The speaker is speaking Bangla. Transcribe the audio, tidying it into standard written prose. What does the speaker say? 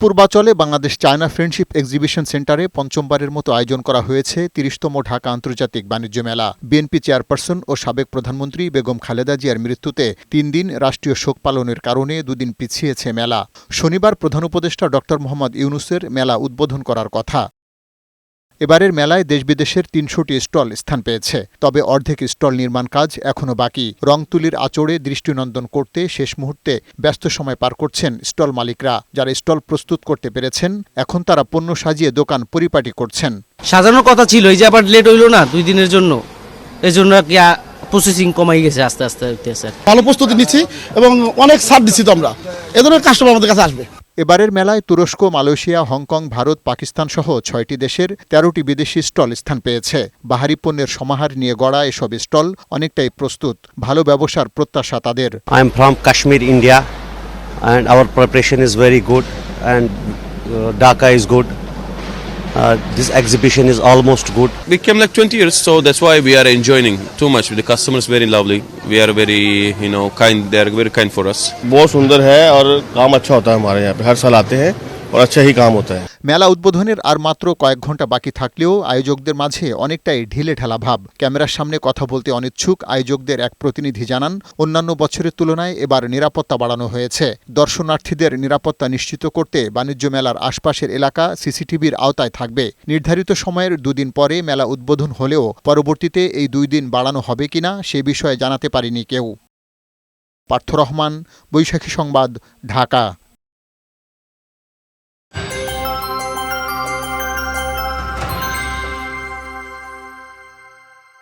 পূর্বাচলে বাংলাদেশ চায়না ফ্রেন্ডশিপ এক্সিবিশন সেন্টারে পঞ্চমবারের মতো আয়োজন করা হয়েছে ৩০তম ঢাকা আন্তর্জাতিক বাণিজ্য মেলা। বিএনপি চেয়ারপারসন ও সাবেক প্রধানমন্ত্রী বেগম খালেদা জিয়ার মৃত্যুতে ৩ দিন রাষ্ট্রীয় শোক পালনের কারণে দুদিন পিছিয়েছে মেলা। শনিবার প্রধান উপদেষ্টা ড. মোহাম্মদ ইউনূসের মেলা উদ্বোধন করার কথা। এবারের মেলায় দেশ-বিদেশের ৩০০টি স্টল স্থান পেয়েছে। তবে অর্ধেক স্টল নির্মাণ কাজ এখনও বাকি। রং তুলির আঁচড়ে দৃষ্টিনন্দন করতে শেষ মুহূর্তে ব্যস্ত সময় পার করছেন স্টল মালিকরা। যারা স্টল প্রস্তুত করতে পেরেছেন, এখন তারা পণ্য সাজিয়ে দোকান পরিপাটি করছেন। সাজানোর কথা ছিল, এই যে আবার লেট হইল না 2 দিনের জন্য, এই জন্য কি প্রসেসিং কমাই গেছে আস্তে আস্তে। ভালো প্রস্তুতি নিচ্ছি এবং অনেক ছাড় দিচ্ছি, তো আমরা এ ধরনের কাস্টমার আমাদের কাছে আসবে। এবারের মেলায় তুরস্ক, মালয়েশিয়া, হংকং, ভারত, পাকিস্তান সহ 6টি দেশের 13টি বিদেশি স্টল স্থান পেয়েছে। বাহারি পণ্যের সমাহার নিয়ে গড়া এসব স্টল অনেকটাই প্রস্তুত। ভালো ব্যবসার প্রত্যাশা তাদের। I am from Kashmir, India, and our preparation is very good, and Dhaka is good. This exhibition is almost good. We came like 20 years, so that's why we are enjoying too much. The customers very lovely. We are very, kind. They are very kind for us. बहुत सुंदर है और काम अच्छा होता है हमारे यहाँ पे। हर साल आते हैं और अच्छा ही काम होता है। মেলা উদ্বোধনের আর মাত্র কয়েক ঘন্টা বাকি থাকলেও আয়োজকদের মাঝে অনেকটাই ঢিলেঢালা ভাব। ক্যামেরার সামনে কথা বলতে অনিচ্ছুক আয়োজকদের এক প্রতিনিধি জানান, অন্যান্য বছরের তুলনায় এবার নিরাপত্তা বাড়ানো হয়েছে। দর্শনার্থীদের নিরাপত্তা নিশ্চিত করতে বাণিজ্য মেলার আশপাশের এলাকা সিসিটিভির আওতায় থাকবে। নির্ধারিত সময়ের 2 দিন পরে মেলা উদ্বোধন হলেও পরবর্তীতে এই 2 দিন বাড়ানো হবে কিনা সে বিষয়ে জানাতে পারেনি কেউ। পার্থ রহমান, বৈশাখী সংবাদ, ঢাকা।